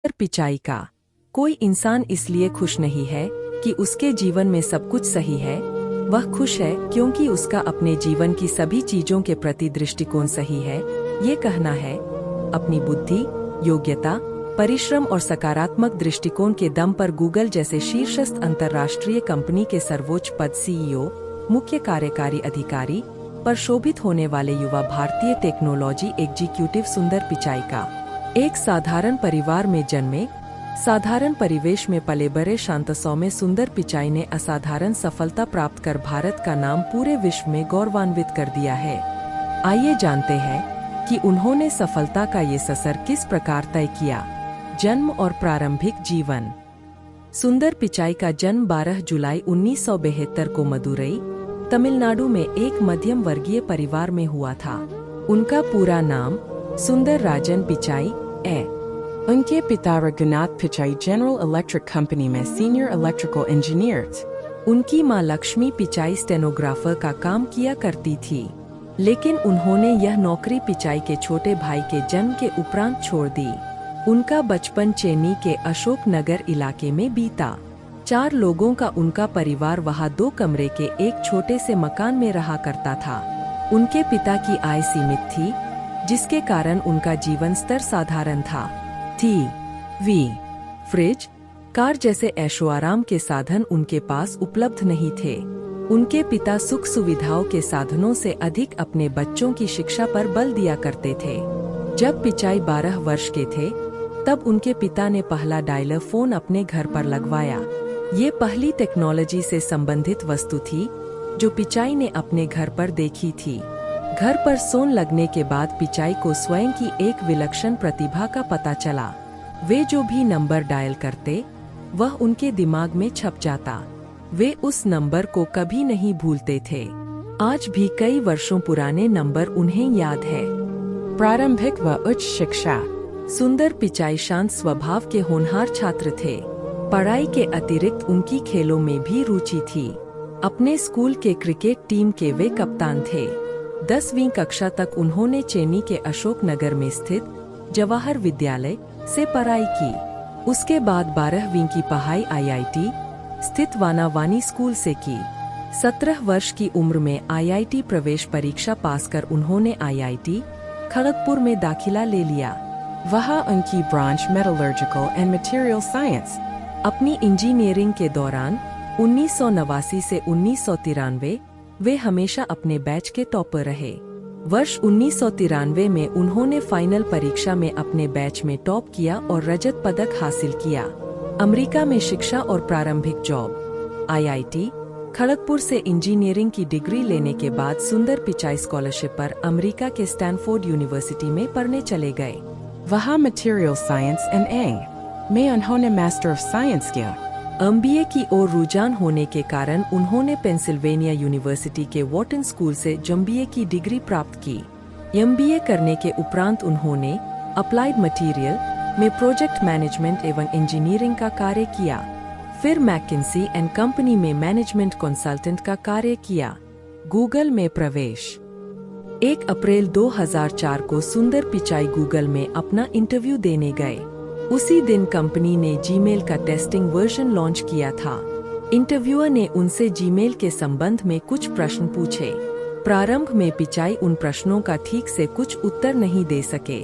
पिचाई का। कोई इंसान इसलिए खुश नहीं है कि उसके जीवन में सब कुछ सही है, वह खुश है क्योंकि उसका अपने जीवन की सभी चीजों के प्रति दृष्टिकोण सही है। ये कहना है अपनी बुद्धि, योग्यता, परिश्रम और सकारात्मक दृष्टिकोण के दम पर गूगल जैसे शीर्षस्थ अंतर्राष्ट्रीय कंपनी के सर्वोच्च पद सीईओ, मुख्य कार्यकारी अधिकारी पर शोभित होने वाले युवा भारतीय टेक्नोलॉजी एग्जीक्यूटिव सुंदर पिचाई का। एक साधारण परिवार में जन्मे, साधारण परिवेश में पले बड़े शांत सौम्य सुंदर पिचाई ने असाधारण सफलता प्राप्त कर भारत का नाम पूरे विश्व में गौरवान्वित कर दिया है। आइए जानते हैं कि उन्होंने सफलता का ये सफर किस प्रकार तय किया। जन्म और प्रारंभिक जीवन। सुंदर पिचाई का जन्म 12 जुलाई 1972 को मदुरई, तमिलनाडु में एक मध्यम वर्गीय परिवार में हुआ था। उनका पूरा नाम सुंदर राजन पिचाई है। उनके पिता Raghunath Pichai general electric company में सीनियर इलेक्ट्रिकल इंजीनियर थे। उनकी मां लक्ष्मी पिचाई स्टेनोग्राफर का काम किया करती थी, लेकिन उन्होंने यह नौकरी पिचाई के छोटे भाई के जन्म के उपरांत छोड़ दी। उनका बचपन चेन्नई के अशोक नगर इलाके में बीता। 4 लोगों का उनका परिवार वहां 2 कमरे के एक छोटे से मकान में रहा करता था। उनके पिता की आय सीमित थी, जिसके कारण उनका जीवन स्तर साधारण था। टीवी, फ्रिज, कार जैसे ऐशोआराम के साधन उनके पास उपलब्ध नहीं थे। उनके पिता सुख सुविधाओं के साधनों से अधिक अपने बच्चों की शिक्षा पर बल दिया करते थे। जब पिचाई 12 वर्ष के थे, तब उनके पिता ने पहला डायलर फोन अपने घर पर लगवाया। ये पहली टेक्नोलॉजी से संबंधित वस्तु थी जो पिचाई ने अपने घर पर देखी थी। घर पर सोन लगने के बाद पिचाई को स्वयं की एक विलक्षण प्रतिभा का पता चला। वे जो भी नंबर डायल करते, वह उनके दिमाग में छप जाता। वे उस नंबर को कभी नहीं भूलते थे। आज भी कई वर्षों पुराने नंबर उन्हें याद है। प्रारंभिक व उच्च शिक्षा। सुंदर पिचाई शांत स्वभाव के होनहार छात्र थे। पढ़ाई के अतिरिक्त उनकी खेलों में भी रुचि थी। अपने स्कूल के क्रिकेट टीम के वे कप्तान थे। 10वीं कक्षा तक उन्होंने चेन्नई के अशोक नगर में स्थित जवाहर विद्यालय से पढ़ाई की। उसके बाद 12वीं की पढ़ाई आईआईटी स्थित वानी स्कूल से की। 17 वर्ष की उम्र में आईआईटी प्रवेश परीक्षा पास कर उन्होंने आईआईटी खड़गपुर में दाखिला ले लिया। वहाँ उनकी branch metallurgical and material science. अपनी इंजीनियरिंग के दौरान 1989 से 1993 वे हमेशा अपने बैच के टॉपर रहे। वर्ष 1993 में उन्होंने फाइनल परीक्षा में अपने बैच में टॉप किया और रजत पदक हासिल किया। अमेरिका में शिक्षा और प्रारंभिक जॉब। आईआईटी खड़गपुर से इंजीनियरिंग की डिग्री लेने के बाद सुंदर पिचाई स्कॉलरशिप पर अमेरिका के स्टैनफोर्ड यूनिवर्सिटी में पढ़ने चले गए। वहाँ मटेरियल साइंस एंड ए में उन्होंने मास्टर ऑफ साइंस किया। एमबीए की ओर रुझान होने के कारण उन्होंने पेंसिल्वेनिया यूनिवर्सिटी के वॉटन स्कूल से एमबीए की डिग्री प्राप्त की। एमबीए करने के उपरांत उन्होंने अप्लाइड मटेरियल में प्रोजेक्ट मैनेजमेंट एवं इंजीनियरिंग का कार्य किया। फिर मैकिन्सी एंड कंपनी में मैनेजमेंट कंसल्टेंट का कार्य किया। गूगल में प्रवेश। 1 अप्रैल 2004 को सुंदर पिचाई गूगल में अपना इंटरव्यू देने गए। उसी दिन कंपनी ने जीमेल का टेस्टिंग वर्जन लॉन्च किया था। इंटरव्यूअर ने उनसे जीमेल के संबंध में कुछ प्रश्न पूछे। प्रारंभ में पिचाई उन प्रश्नों का ठीक से कुछ उत्तर नहीं दे सके।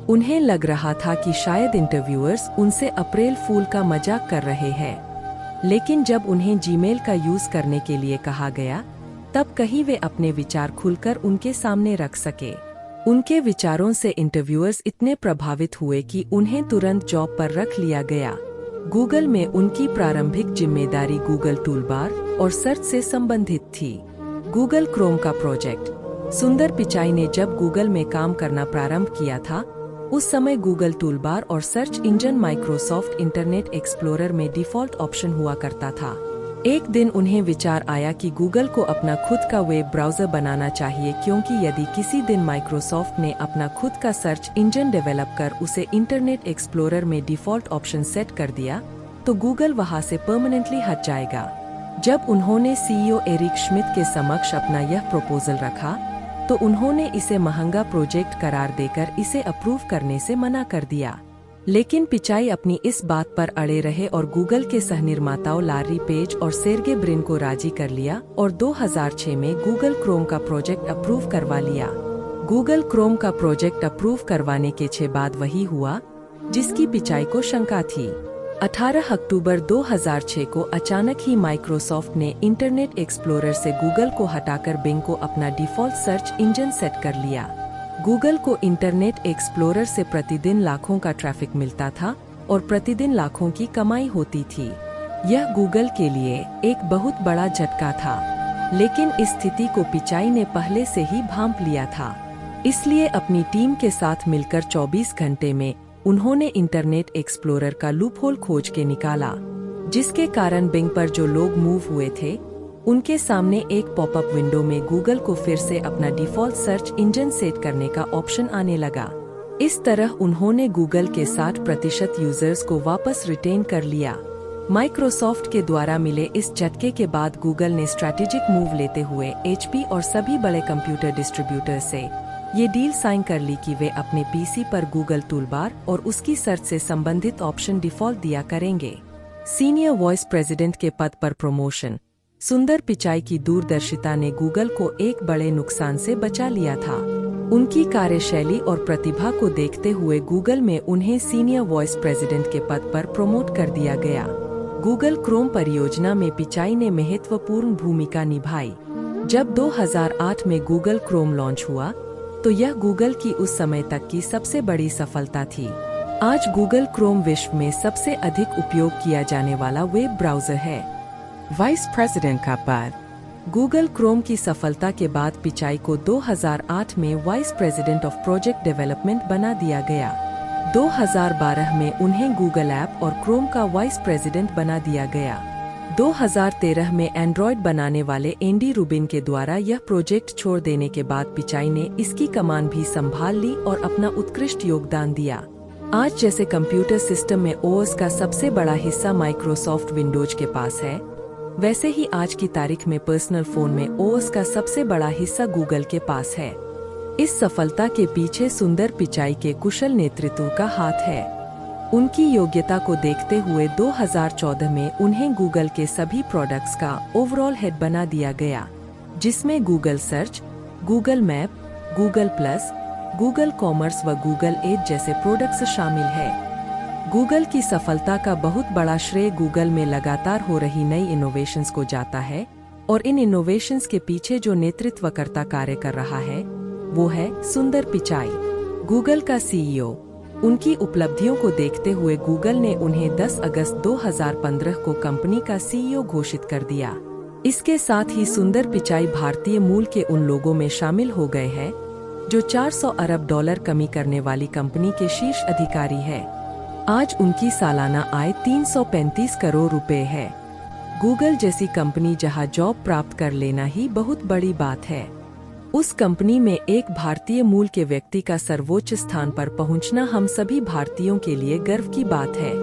उन्हें लग रहा था कि शायद इंटरव्यूअर्स उनसे अप्रैल फूल का मजाक कर रहे हैं। लेकिन जब उन्हें जीमेल का यूज करने के लिए कहा गया, तब कहीं वे अपने विचार खुलकर उनके सामने रख सके। उनके विचारों से इंटरव्यूअर्स इतने प्रभावित हुए कि उन्हें तुरंत जॉब पर रख लिया गया। गूगल में उनकी प्रारंभिक जिम्मेदारी गूगल टूलबार और सर्च से संबंधित थी। गूगल क्रोम का प्रोजेक्ट। सुंदर पिचाई ने जब गूगल में काम करना प्रारंभ किया था, उस समय गूगल टूलबार और search engine Microsoft internet explorer में डिफॉल्ट ऑप्शन हुआ करता था। एक दिन उन्हें विचार आया कि गूगल को अपना खुद का वेब ब्राउजर बनाना चाहिए, क्योंकि यदि किसी दिन माइक्रोसॉफ्ट ने अपना खुद का सर्च इंजन डेवलप कर उसे इंटरनेट एक्सप्लोरर में डिफॉल्ट ऑप्शन सेट कर दिया, तो गूगल वहां से परमानेंटली हट जाएगा। जब उन्होंने सीईओ एरिक श्मिट के समक्ष अपना यह प्रपोजल रखा, तो उन्होंने इसे महंगा प्रोजेक्ट करार देकर इसे अप्रूव करने से मना कर दिया। लेकिन पिचाई अपनी इस बात पर अड़े रहे और गूगल के सहनिर्माताओं लार्री पेज और सेर्गे ब्रिन को राजी कर लिया और 2006 में गूगल क्रोम का प्रोजेक्ट अप्रूव करवा लिया। गूगल क्रोम का प्रोजेक्ट अप्रूव करवाने के 6 बाद वही हुआ जिसकी पिचाई को शंका थी। 18 अक्टूबर 2006 को अचानक ही माइक्रोसॉफ्ट ने इंटरनेट एक्सप्लोरर से गूगल को हटाकर बिंग को अपना डिफ़ॉल्ट सर्च इंजन सेट कर लिया। गूगल को इंटरनेट एक्सप्लोरर से प्रतिदिन लाखों का ट्रैफिक मिलता था और प्रतिदिन लाखों की कमाई होती थी। यह गूगल के लिए एक बहुत बड़ा झटका था, लेकिन इस स्थिति को पिचाई ने पहले से ही भांप लिया था। इसलिए अपनी टीम के साथ मिलकर 24 घंटे में उन्होंने इंटरनेट एक्सप्लोरर का लूपहोल खोज के निकाला, जिसके कारण बिंग पर जो लोग मूव हुए थे उनके सामने एक पॉपअप विंडो में गूगल को फिर से अपना डिफ़ॉल्ट सर्च इंजन सेट करने का ऑप्शन आने लगा। इस तरह उन्होंने गूगल के 60% यूजर्स को वापस रिटेन कर लिया। माइक्रोसॉफ्ट के द्वारा मिले इस झटके के बाद गूगल ने स्ट्रैटेजिक मूव लेते हुए HP और सभी बड़े कंप्यूटर डिस्ट्रीब्यूटर से ये डील साइन कर ली कि वे अपने PC पर गूगल टूलबार और उसकी सर्च से संबंधित ऑप्शन डिफ़ॉल्ट दिया करेंगे। सीनियर वाइस प्रेसिडेंट के पद पर प्रमोशन। सुंदर पिचाई की दूरदर्शिता ने गूगल को एक बड़े नुकसान से बचा लिया था। उनकी कार्यशैली और प्रतिभा को देखते हुए गूगल में उन्हें सीनियर वाइस प्रेसिडेंट के पद पर प्रमोट कर दिया गया। गूगल क्रोम परियोजना में पिचाई ने महत्वपूर्ण भूमिका निभाई। जब 2008 में गूगल क्रोम लॉन्च हुआ तो यह गूगल की उस समय तक की सबसे बड़ी सफलता थी। आज गूगल क्रोम विश्व में सबसे अधिक उपयोग किया जाने वाला वेब ब्राउज़र है। वाइस प्रेसिडेंट का पद। गूगल क्रोम की सफलता के बाद पिचाई को 2008 में vice president of project development बना दिया गया। 2012 में उन्हें गूगल ऐप और क्रोम का वाइस प्रेसिडेंट बना दिया गया। 2013 में एंड्रॉयड बनाने वाले एंडी रूबिन के द्वारा यह प्रोजेक्ट छोड़ देने के बाद पिचाई ने इसकी कमान भी संभाल ली और अपना उत्कृष्ट योगदान दिया। आज जैसे कंप्यूटर सिस्टम में OS का सबसे बड़ा हिस्सा माइक्रोसॉफ्ट विंडोज के पास है, वैसे ही आज की तारीख में पर्सनल फोन में OS का सबसे बड़ा हिस्सा गूगल के पास है। इस सफलता के पीछे सुंदर पिचाई के कुशल नेतृत्व का हाथ है। उनकी योग्यता को देखते हुए 2014 में उन्हें गूगल के सभी प्रोडक्ट्स का ओवरऑल हेड बना दिया गया, जिसमें Google search, Google map, Google plus, Google commerce व गूगल एड जैसे प्रोडक्ट्स शामिल है। गूगल की सफलता का बहुत बड़ा श्रेय गूगल में लगातार हो रही नई इनोवेशंस को जाता है और इन इनोवेशंस के पीछे जो नेतृत्वकर्ता कार्य कर रहा है वो है सुंदर पिचाई, गूगल का CEO। उनकी उपलब्धियों को देखते हुए गूगल ने उन्हें 10 अगस्त 2015 को कंपनी का CEO घोषित कर दिया। इसके साथ ही सुंदर पिचाई भारतीय मूल के उन लोगों में शामिल हो गए हैं जो $400 अरब कमी करने वाली कंपनी के शीर्ष अधिकारी है। आज उनकी सालाना आय 335 करोड़ रुपए है। गूगल जैसी कंपनी जहां जॉब प्राप्त कर लेना ही बहुत बड़ी बात है, उस कंपनी में एक भारतीय मूल के व्यक्ति का सर्वोच्च स्थान पर पहुंचना हम सभी भारतीयों के लिए गर्व की बात है।